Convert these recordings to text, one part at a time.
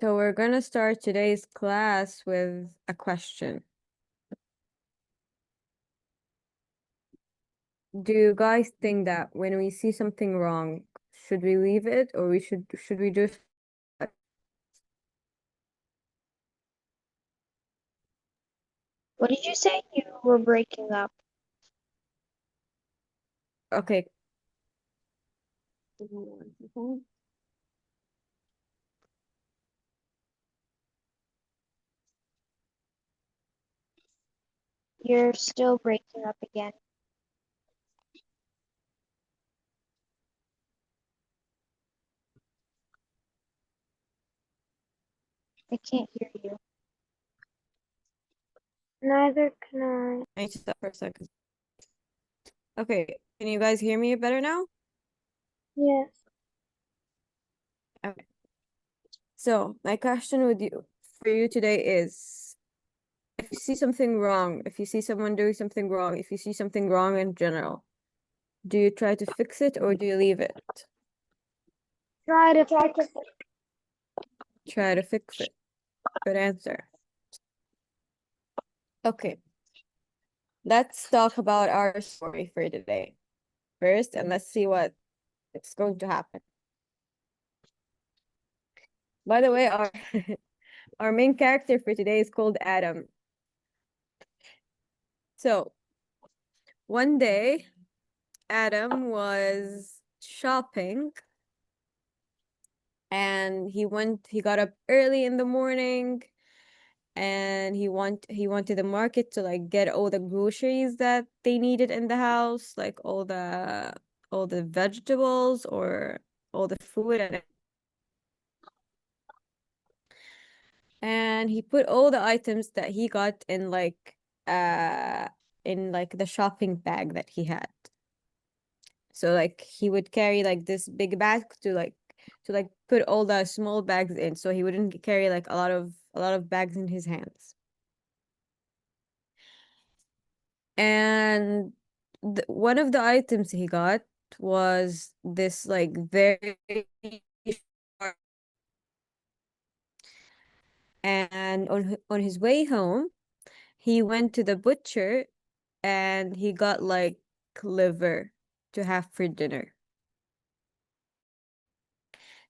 So we're gonna start today's class with a question. Do you guys think that when we see something wrong, should we leave it or should we just What did you say? You were breaking up. okay. You're still breaking up again. I can't hear you. Neither can I. I need to stop for a second. Okay, can you guys hear me better now? Yes. Okay. So my question for you today is, if you see something wrong, if you see someone doing something wrong, if you see something wrong in general, do you try to fix it or do you leave it? Try to Try to fix it. Good answer. Okay, let's talk about our story for today first, and let's see what it's going to happen. By the way, our our main character for today is called Adam. So one day, Adam was shopping and he got up early in the morning and he went to the market to like get all the groceries that they needed in the house, like all the vegetables or all the food and he put all the items that he got uh in like the shopping bag that he had. So like he would carry like this big bag to like put all the small bags in so he wouldn't carry like a lot of bags in his hands. And one of the items he got was this like very sharp, and on his way home he went to the butcher and he got like liver to have for dinner.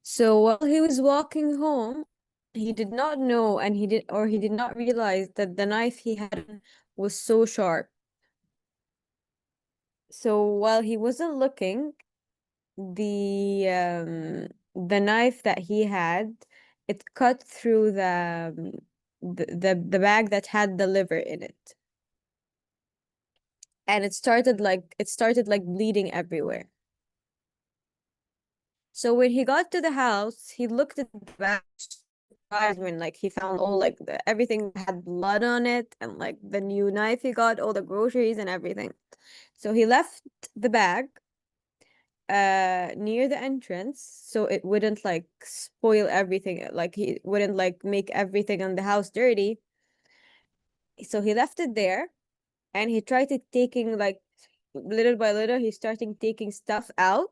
So while he was walking home, he did not know and he did not realize that the knife he had was so sharp. So while he wasn't looking, the knife that he had, it cut through the bag that had the liver in it. And it started like bleeding everywhere. So when he got to the house, he looked at the bag, surprised when like he found all like everything had blood on it and like the new knife he got, all the groceries and everything. So he left the bag near the entrance so it wouldn't like spoil everything, like he wouldn't like make everything on the house dirty. So he left it there and he tried to taking like little by little he started taking stuff out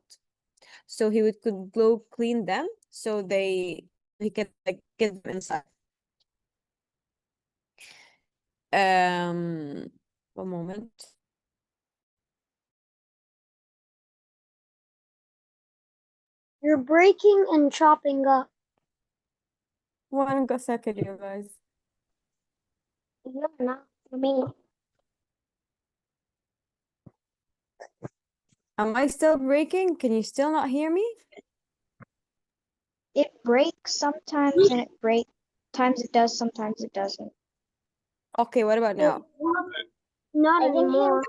so could go clean them so he can like get them inside. Um, one moment. You're breaking and chopping up. One second, you guys. You're not for me. Am I still breaking? Can you still not hear me? It breaks sometimes and it breaks. Sometimes it does, sometimes it doesn't. Okay, what about now? Not anymore.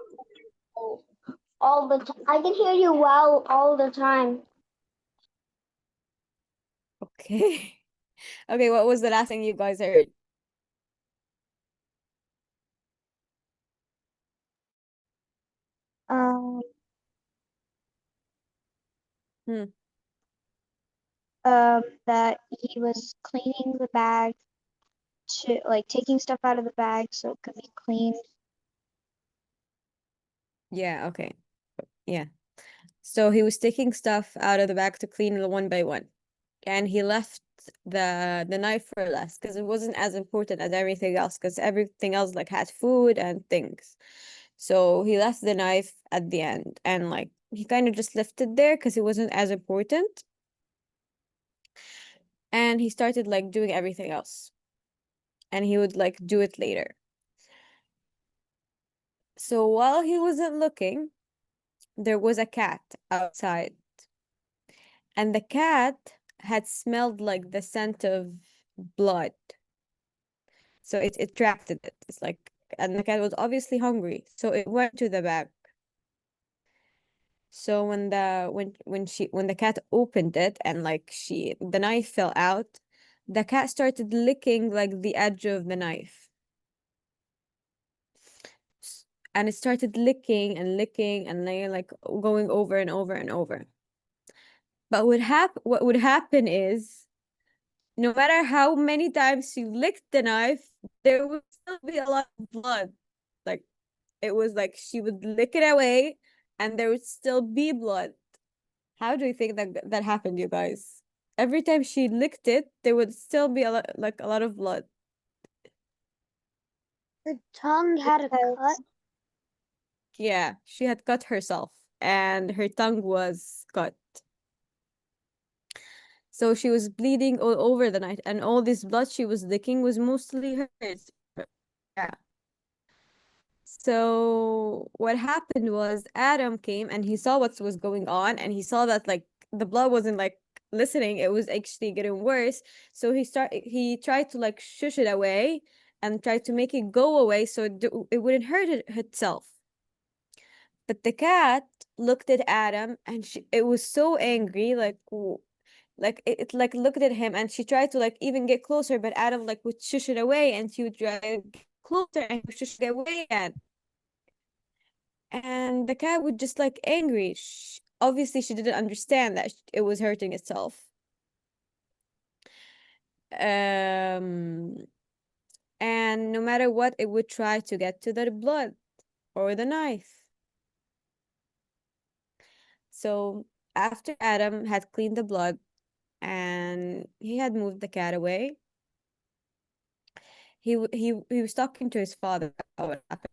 All the time. I can hear you well all the time. Okay. Okay, what was the last thing you guys heard? Um, Hmm. that he was cleaning the bag to like taking stuff out of the bag so it could be cleaned. Yeah, okay. Yeah. So he was taking stuff out of the bag to clean one by one. and he left the knife for last because it wasn't as important as everything else, because everything else like had food and things. So he left the knife at the end, and like he kind of just left it there because it wasn't as important, and he started like doing everything else, and he would like do it later. So while he wasn't looking, there was a cat outside, and the cat had smelled like the scent of blood. So it attracted it. It's like, and the cat was obviously hungry, so it went to the bag. So when the cat opened it and like the knife fell out, the cat started licking like the edge of the knife. And it started licking and like going over and over and over. But what would happen is, no matter how many times you licked the knife, there would still be a lot of blood. Like it was like she would lick it away and there would still be blood. How do you think that happened, you guys? Every time she licked it, there would still be a lot of blood. Her tongue had a cut. Yeah, she had cut herself and her tongue was cut. So she was bleeding all over the night, and all this blood she was licking was mostly hers. Yeah. So what happened was Adam came and he saw what was going on, and he saw that like the blood wasn't like listening, it was actually getting worse. So he tried to like shush it away and tried to make it go away so it wouldn't hurt itself. But the cat looked at Adam and it was so angry, like like it like looked at him, and she tried to like even get closer, but Adam like would shush it away, and she would try to get closer and he would shush it away again. And the cat would just like angry. Obviously, she didn't understand that it was hurting itself. Um, and no matter what, it would try to get to the blood or the knife. So after Adam had cleaned the blood and he had moved the cat away, he was talking to his father about what happened,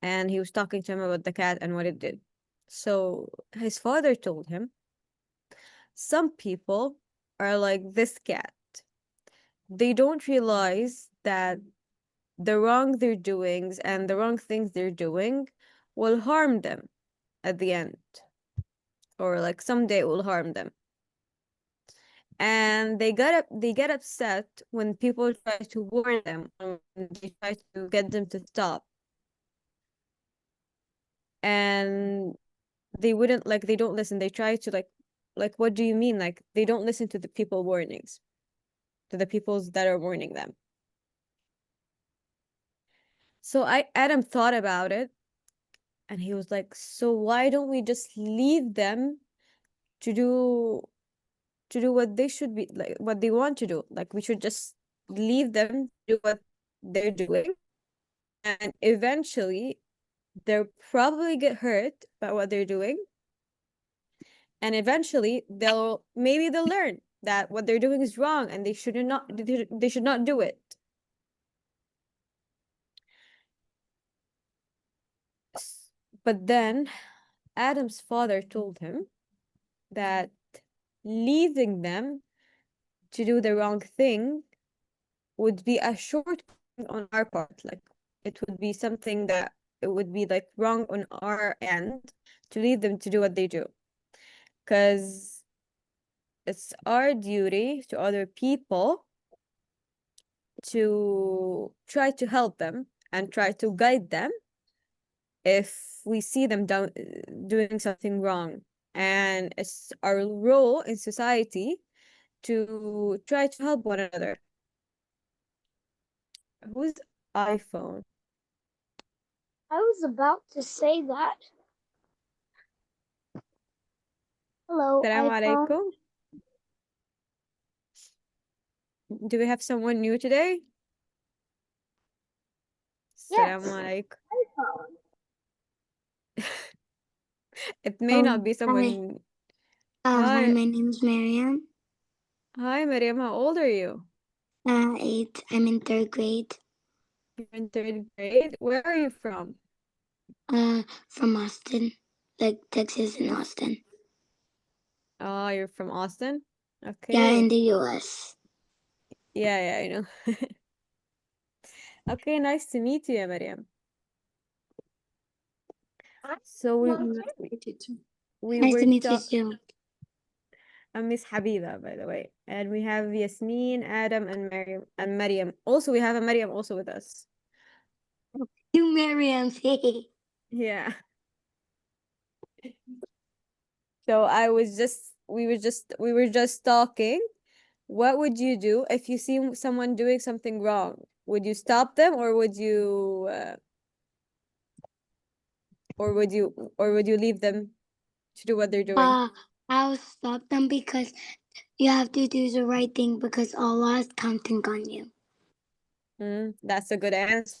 and he was talking to him about the cat and what it did. So his father told him, some people are like this cat. They don't realize that the wrong they're doing and the wrong things they're doing will harm them at the end, or like someday it will harm them. And they get upset when people try to warn them, when they try to get them to stop. And they don't listen. They try to like what do you mean? Like they don't listen to the people warnings, to the peoples that are warning them. So Adam thought about it, and he was like, so why don't we just leave them to do what they should be, like what they want to do? Like we should just leave them to do what they're doing, and eventually they'll probably get hurt by what they're doing, and eventually they'll learn that what they're doing is wrong and they should not do it. But then Adam's father told him that leaving them to do the wrong thing would be a shortcoming on our part. Like it would be something that it would be like wrong on our end to leave them to do what they do. Because it's our duty to other people to try to help them and try to guide them if we see them doing something wrong. And it's our role in society to try to help one another. Whose iPhone? I was about to say that. Hello, Assalamu iPhone. alaikum. Do we have someone new today? Yes, Assalamu alaikum. iPhone. It may not be Hi. someone. Hi, Hi. my name is Mariam. Hi, Miriam. How old are you? 8. I'm in third grade. You're in third grade. Where are you from? From Austin, like Texas and Austin. Oh, you're from Austin? Yeah, in Okay. the U.S. Yeah, yeah, I know. Okay, nice to meet you, Miriam. So Nice to meet you too. we Nice were to meet you talk too. I'm Miss Habiba, by the way. And we have Yasmin, Adam, and Mariam. Also, we have a Mariam also with us. You, Mariam. Hey. Yeah. So we were just talking. What would you do if you see someone doing something wrong? Would you stop them, or would you leave them to do what they're doing? Uh, I'll stop them because you have to do the right thing because Allah is counting on you. That's a good answer.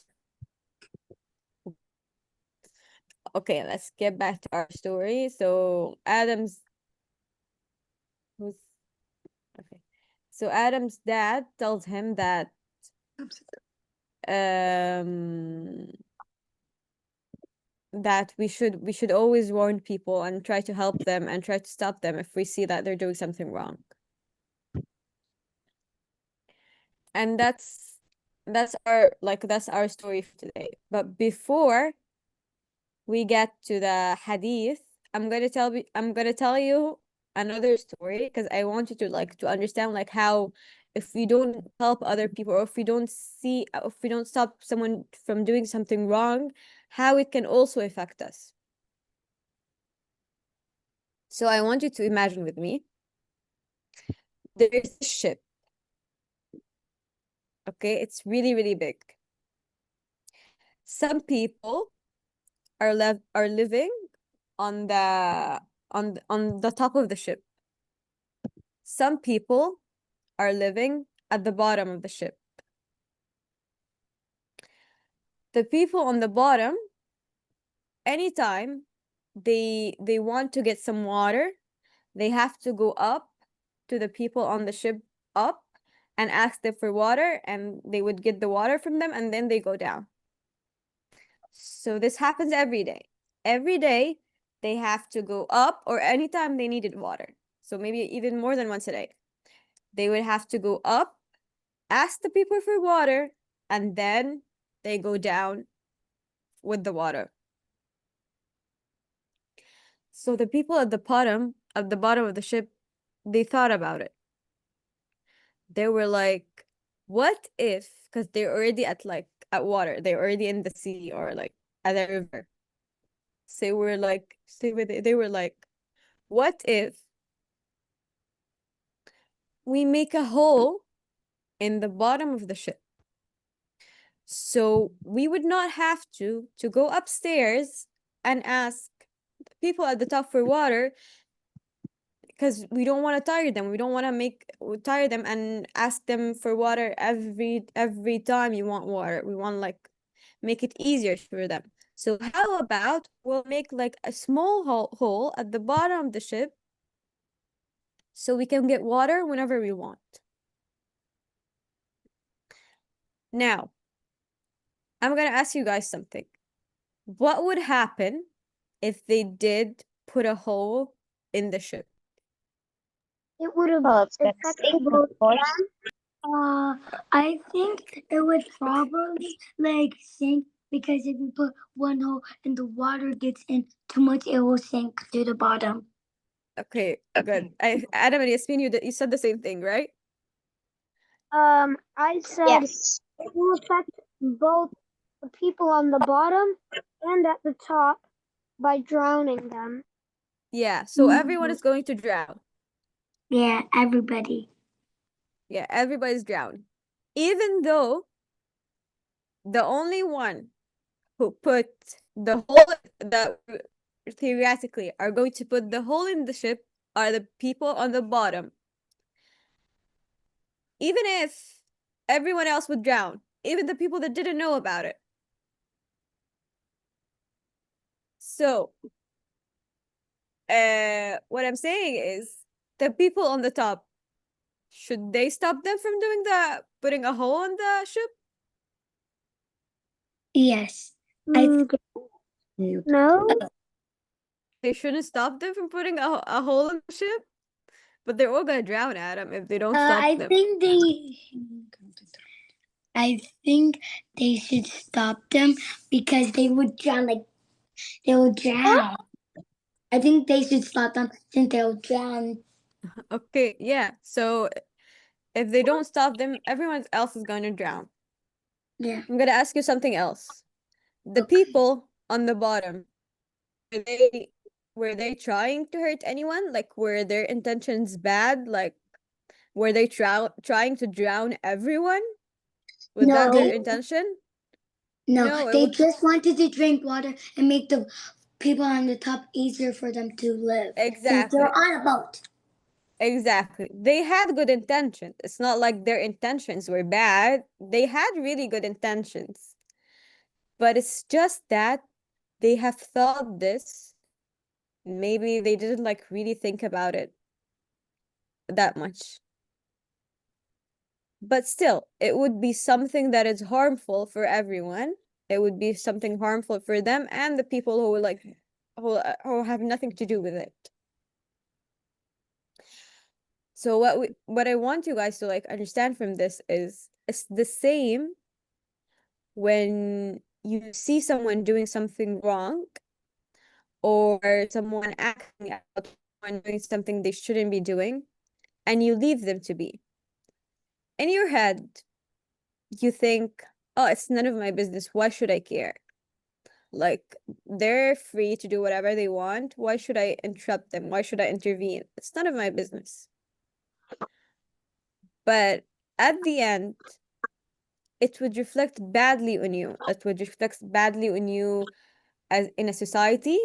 Okay, let's get back to our story. So who's okay. So Adam's dad tells him that um we should always warn people and try to help them and try to stop them if we see that they're doing something wrong. And that's our story for today. But before we get to the hadith, I'm gonna tell you another story because I want you to to understand how if we don't help other people or if we don't stop someone from doing something wrong, how it can also affect us. So I want you to imagine with me, there's a ship, okay? It's really, really big. Some people are living on on the top of the ship. Some people are living at the bottom of the ship. The people on the bottom, anytime they want to get some water, they have to go up to the people on the ship up and ask them for water, and they would get the water from them, and then they go down. So this happens every day. Every day they have to go up, or anytime they needed water. So maybe even more than once a day. They would have to go up, ask the people for water, and then they go down with the water. So the people at the bottom of the ship, they thought about it. They were like, what if, because they're already at water, they're already in the sea or at a river. So we're like, they were like, what if we make a hole in the bottom of the ship? So we would not have to go upstairs and ask people at the top for water because we don't want to tire them. We don't want to tire them and ask them for water every time you want water. We want make it easier for them. So how about we'll make a small hole at the bottom of the ship so we can get water whenever we want. Now, I'm gonna ask you guys something. What would happen if they did put a hole in the ship? It would have Well, it's gonna affected stink, of both. course. I think it would probably like sink because if you put one hole and the water gets in too much, it will sink to the bottom. Okay, good. Adam and Yasmin, you said the same thing, right? I said Yes. it will affect both the people on the bottom and at the top by drowning them. Yeah, so everyone is going to drown. Yeah, everybody. Yeah, everybody's drowning. Even though the only one who put the hole that theoretically are going to put the hole in the ship are the people on the bottom. Even if everyone else would drown, even the people that didn't know about it. So what I'm saying is the people on the top, should they stop them from doing putting a hole in the ship? Yes. I No. They shouldn't stop them from putting a hole in the ship, but they're all gonna drown, Adam, if they don't stop I them. think they should stop them because they would drown. Like they will drown. I think they should stop them since they'll drown. Okay, yeah. So if they don't stop them, everyone else is going to drown. Yeah. I'm gonna ask you something else. The Okay. people on the bottom, were they trying to hurt anyone? Like, were their intentions bad? Like, were they trying to drown everyone? Was No, that their intention? No, it they was just wanted to drink water and make the people on the top easier for them to live since they're exactly. on a boat. Exactly. They had good intentions. It's not like their intentions were bad. They had really good intentions. But it's just that they have thought this. Maybe they didn't like really think about it that much. But still, it would be something that is harmful for everyone. It would be something harmful for them and the people who who have nothing to do with it. So what I want you guys to like understand from this is it's the same when you see someone doing something wrong or someone acting out on doing something they shouldn't be doing and you leave them to be. In your head, you think, oh, it's none of my business. Why should I care? Like, they're free to do whatever they want. Why should I interrupt them? Why should I intervene? It's none of my business. But at the end, it would reflect badly on you. It would reflect badly on you as in a society.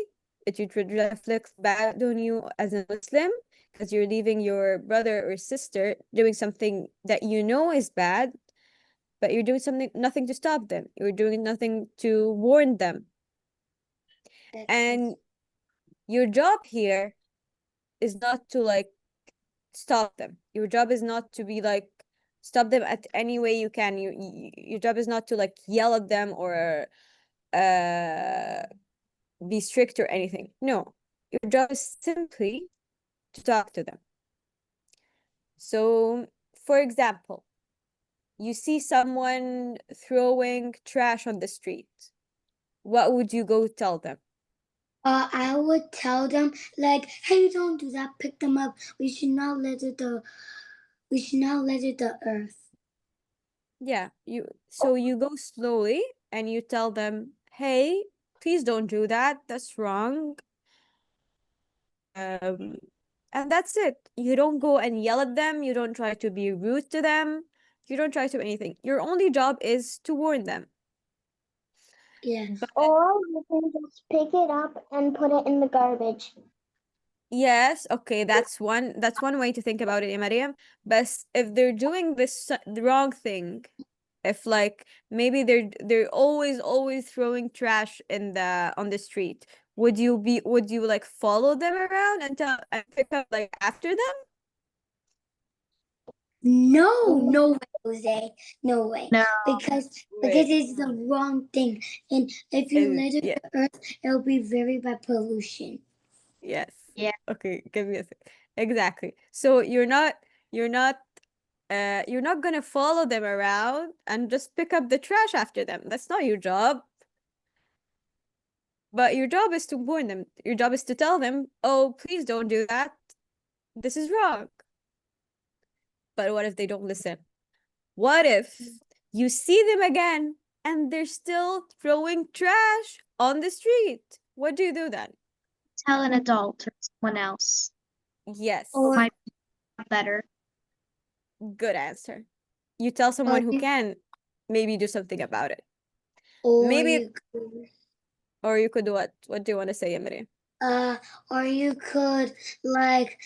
It would reflect bad on you as a Muslim because you're leaving your brother or sister doing something that you know is bad, but you're doing something nothing to stop them. You're doing nothing to warn them. And your job here is not to like stop them. Your job is not to be like stop them at any way you can. Your job is not to like yell at them or uh be strict or anything. No. Your job is simply to talk to them. So, for example, you see someone throwing trash on the street. What would you go tell them? I would tell them like, "Hey, don't do that. Pick them up. We should not litter the earth." Yeah, you go slowly and you tell them, "Hey, please don't do that. That's wrong." Um, and that's it. You don't go and yell at them. You don't try to be rude to them. You don't try to anything. Your only job is to warn them. Yeah. But Or you can just pick it up and put it in the garbage. yes, okay, that's one way to think about it, Mariam. But if they're doing the wrong thing, if like maybe they're always throwing trash in the on the street, would you like follow them around and pick up like after them? No way, Jose. No way. No. Because it's the wrong thing. And if you litter Yeah, the earth, it'll be very bad pollution. yes. Yeah. Okay, give me a sec. Exactly. So you're not you're not gonna follow them around and just pick up the trash after them. That's not your job. But your job is to warn them. Your job is to tell them, oh, please don't do that. This is wrong. But what if they don't listen? What if you see them again and they're still throwing trash on the street? What do you do then? Tell an adult or someone else. Yes, Or Might be better. good answer. You tell or someone who can maybe do something about it. or Maybe, you could or you could do what? What do you want to say, Emily? uh or you could like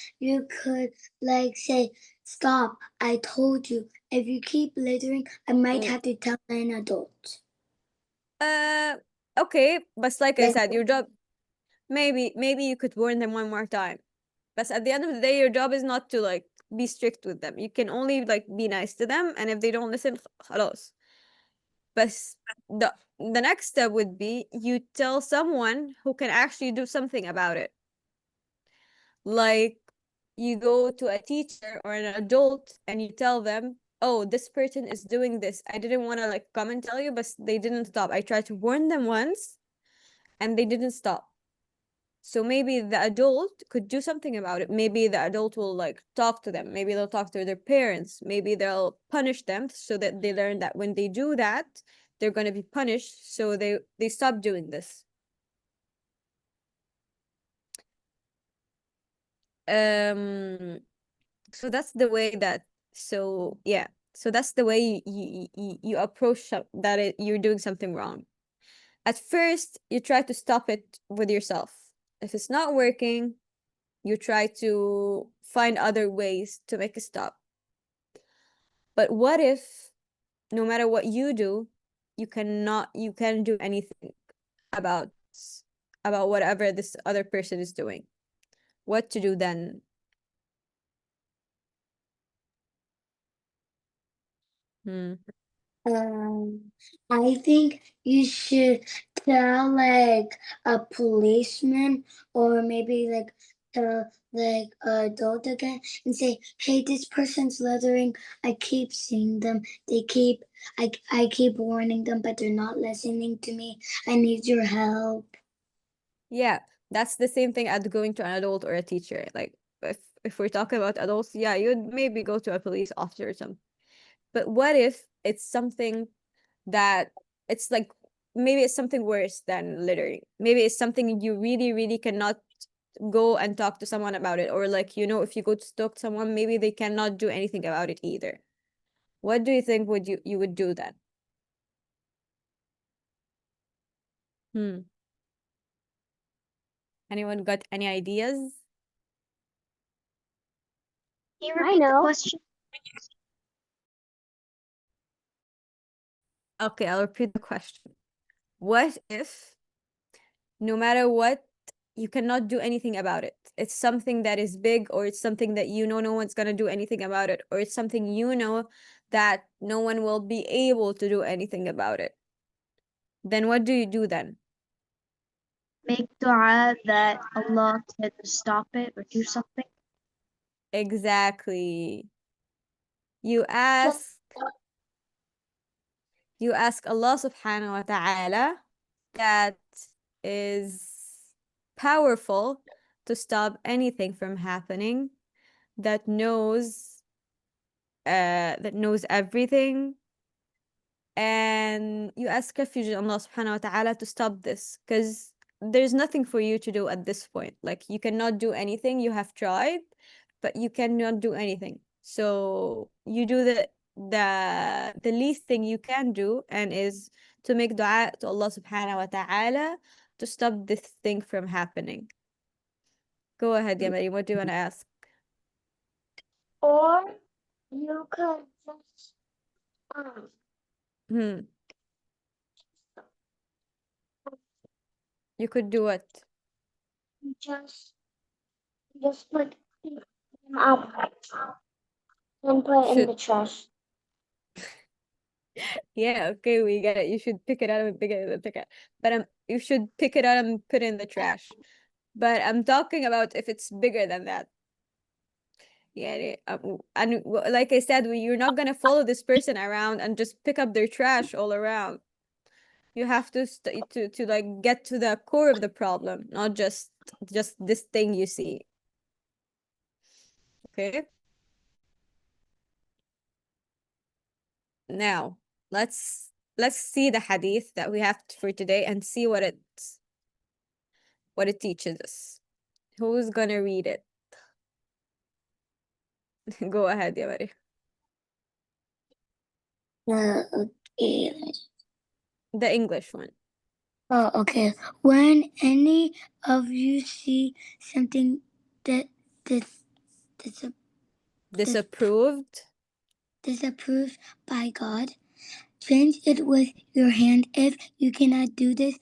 say, "Stop, I told you. If you keep littering, I might Mm, have to tell an adult." Uh, okay, but like I Like said, your job maybe you could warn them one more time. But at the end of the day, your job is not to like be strict with them. You can only like be nice to them, and if they don't listen, خلاص. But the next step would be you tell someone who can actually do something about it. Like you go to a teacher or an adult and you tell them, "Oh, this person is doing this. I didn't want to like come and tell you, but they didn't stop. I tried to warn them once and they didn't stop." So maybe the adult could do something about it. Maybe the adult will like talk to them. Maybe they'll talk to their parents. Maybe they'll punish them so that they learn that when they do that, they're going to be punished, so they stop doing this. Um so that's the way that so yeah. So that's the way you approach you're doing something wrong. At first, you try to stop it with yourself. If it's not working, you try to find other ways to make it stop. But what if no matter what you do, you can't do anything about about whatever this other person is doing? What to do then? Hmm. I think you should tell like a policeman or maybe like the like adult again and say, "Hey, this person's littering. I keep seeing them. I keep warning them, but they're not listening to me. I need your help." Yeah, that's the same thing as going to an adult or a teacher. Like if we're talking about adults, yeah, you'd maybe go to a police officer or something. But what if it's something that it's like maybe it's something worse than littering. Maybe it's something you really, really cannot go and talk to someone about it. Or like, if you go to talk to someone, maybe they cannot do anything about it either. What do you think would you would do then? Hmm. Anyone got any ideas? Can you repeat the question? Okay, I'll repeat the question. What if no matter what, you cannot do anything about it? It's something that is big, or it's something that no one's gonna do anything about it, or it's something that no one will be able to do anything about it. Then what do you do then? Make dua that Allah can stop it or do something. Exactly. You ask you ask Allah subhanahu wa ta'ala that is powerful to stop anything from happening, that knows everything, and you ask refuge in Allah subhanahu wa ta'ala to stop this, because there's nothing for you to do at this point. Like you cannot do anything. You have tried, but you cannot do anything. So you do the least thing you can do, and is to make dua to Allah subhanahu wa ta'ala to stop this thing from happening. Go ahead, Yamari. What do you want to ask? Or you could just Hmm. You could do what? just just put them up and put it in the Should trash. Yeah, okay, we get it. You should pick it up and pick it. But you should pick it up and put it in the trash. But I'm talking about if it's bigger than that. Yeah, and like I said, you're not gonna follow this person around and just pick up their trash all around. You have to to like get to the core of the problem, not just this thing you see. Okay? Now, let's see the hadith that we have for today and see what it teaches us. Who's gonna read it? Go ahead, Yamari. Okay. The English one. Oh, okay. When any of you see something that dis, dis, dis, Disapproved. disapproved by God, change it with your hand. If you cannot do this,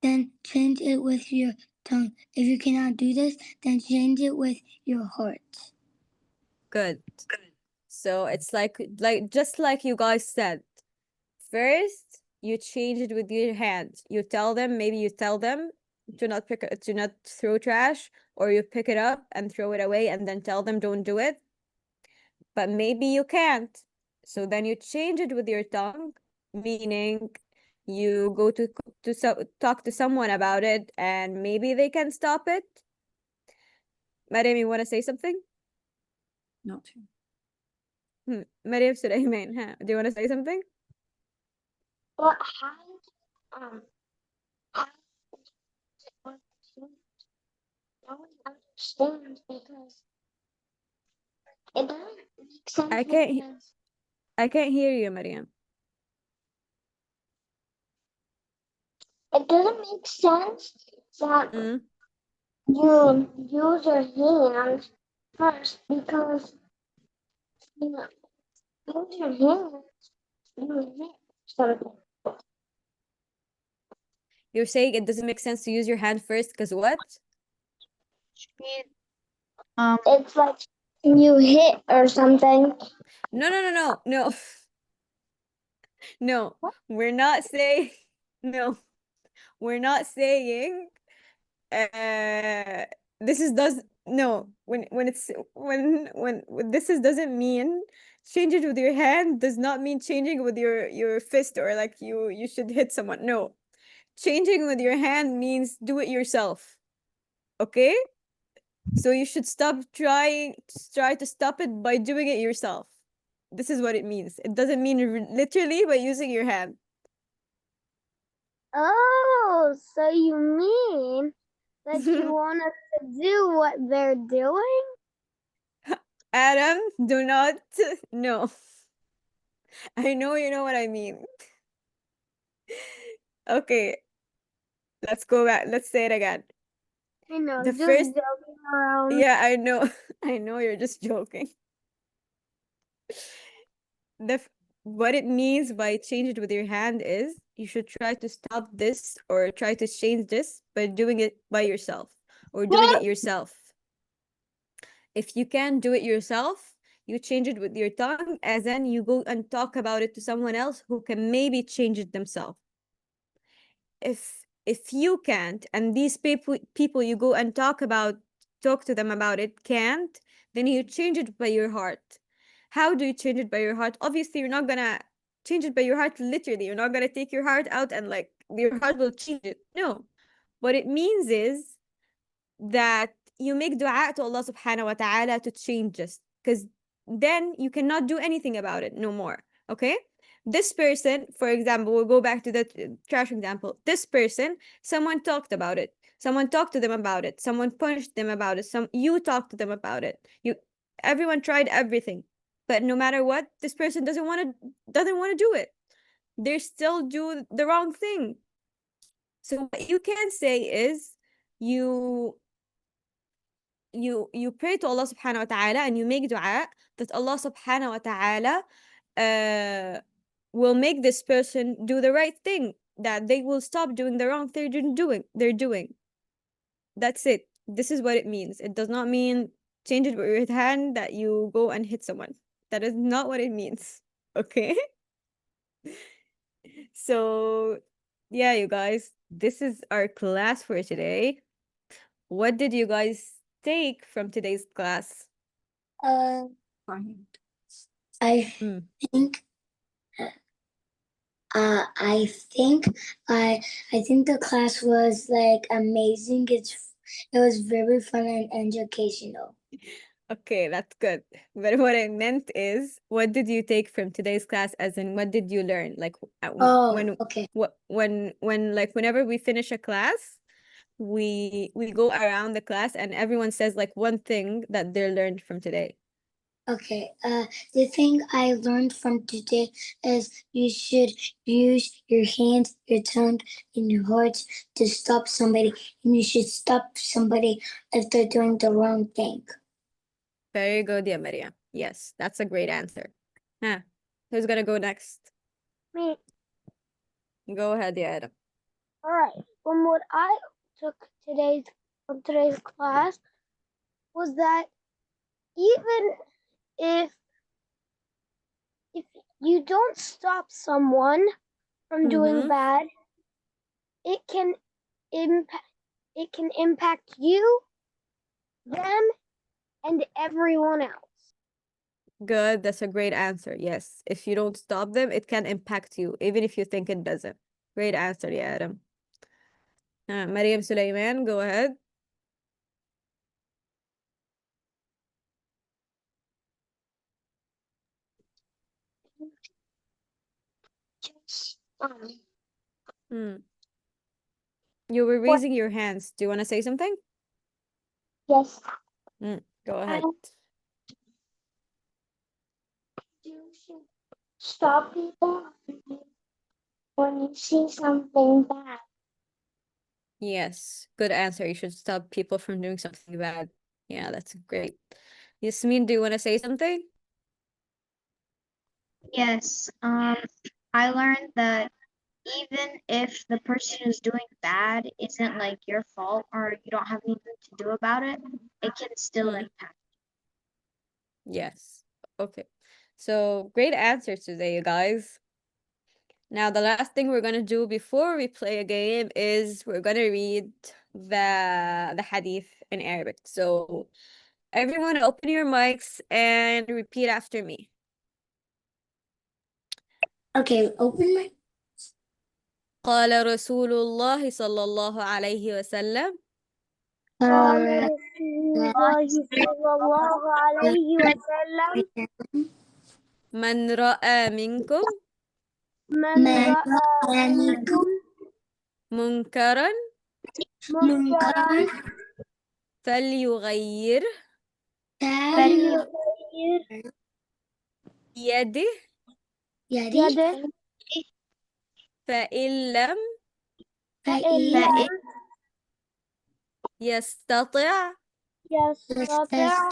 then change it with your tongue. If you cannot do this, then change it with your heart. Good. So it's like just like you guys said. First, you change it with your hand. Maybe you tell them to not throw trash, or you pick it up and throw it away and then tell them don't do it. But maybe you can't. So then you change it with your tongue, meaning you go talk to someone about it and maybe they can stop it. Mariam, you want to say something? Not Mariam Sulaiman, huh? Do you want to say something? But how no one understands because it doesn't make sense I can't because I can't hear you, Mariam. it doesn't make sense that Mm. you use your hands first because you use your hands you hit something. You're saying it doesn't make sense to use your hand first because what? It's like you hit or something. No. No, we're not saying no. We're not saying uh this is does no when it's when this is doesn't mean change it with your hand does not mean changing with your fist or like you should hit someone. No. Changing with your hand means do it yourself. Okay? So you should try to stop it by doing it yourself. This is what it means. It doesn't mean literally by using your hand. Oh, so you mean that you want us to do what they're doing? Adam, do not. No. I know you know what I mean. Okay, let's go back. Let's say it again. I know, The just first, joking around. yeah, I know. I know you're just joking. What it means by change it with your hand is you should try to stop this or try to change this by doing it by yourself or doing it yourself. If you can't do it yourself, you change it with your tongue, as in you go and talk about it to someone else who can maybe change it themselves. If you can't, and these people you go and talk to them about it can't, then you change it by your heart. How do you change it by your heart? Obviously, you're not gonna change it by your heart literally. You're not gonna take your heart out and like your heart will change it. No. What it means is that you make dua to Allah subhanahu wa ta'ala to change this, because then you cannot do anything about it no more. Okay? This person, for example, we'll go back to the trash example. This person, someone talked about it. Someone talked to them about it. Someone punched them about it. You talked to them about it. Everyone tried everything. But no matter what, this person doesn't want to do it. They still do the wrong thing. So what you can say is you you pray to Allah subhanahu wa ta'ala and you make dua that Allah subhanahu wa ta'ala will make this person do the right thing, that they will stop doing the wrong thing they're doing. That's it. This is what it means. It does not mean change it with your hand that you go and hit someone. That is not what it means. Okay? So yeah, you guys, this is our class for today. What did you guys take from today's class? fine. I Mm. think I think I think the class was like amazing. It was very fun and educational. Okay, that's good. But what I meant is, what did you take from today's class? As in, what did you learn? Like, when, Okay. like, whenever we finish a class, we go around the class and everyone says like one thing that they learned from today. Okay. The thing I learned from today is you should use your hands, your tongue, and your heart to stop somebody, and you should stop somebody if they're doing the wrong thing. Very good, yeah, Maria. Yes, that's a great answer. Huh. Who's gonna go next? Me. Go ahead, yeah, Adam. All right. From what I took today's class was that even if you don't stop someone from doing bad, it can impact you, them, and everyone else. Good. That's a great answer. Yes. If you don't stop them, it can impact you, even if you think it doesn't. Great answer, yeah, Adam. Mariam Sulaiman, go ahead. Hmm. You were raising your hands. Do you want to say something? Yes. Go ahead. You should stop people when you see something bad. Yes. Good answer. You should stop people from doing something bad. Yeah, that's great. Yasmin, do you want to say something? Yes, I learned that even if the person who's doing bad isn't like your fault or you don't have anything to do about it, it can still impact. Yes. Okay. So great answers today, you guys. Now, the last thing we're gonna do before we play a game is we're gonna read the hadith in Arabic. So everyone open your mics and repeat after me. Okay, open my. قال رسول الله صلى الله عليه وسلم قال Uh, رسول الله صلى الله عليه وسلم من رأى منكم من رأى منكم منكرا منكرا فليغيره فليغير بيده يده فإن لم فإن لم يستطع يستطع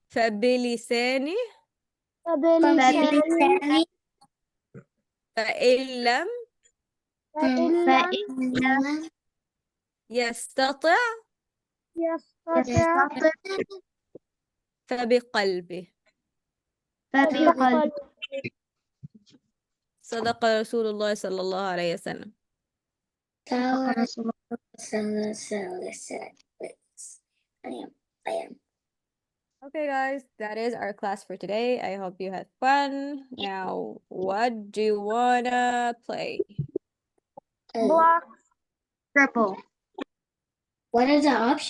فبلسانه فبلسانه فإن لم فإن لم يستطع يستطع فبقلبه فبقلبه. صدق رسول الله صلى الله عليه وسلم. I am. Okay, guys, that is our class for today. I hope you had fun. Now, what do you wanna play? Block. Triple. What are the options?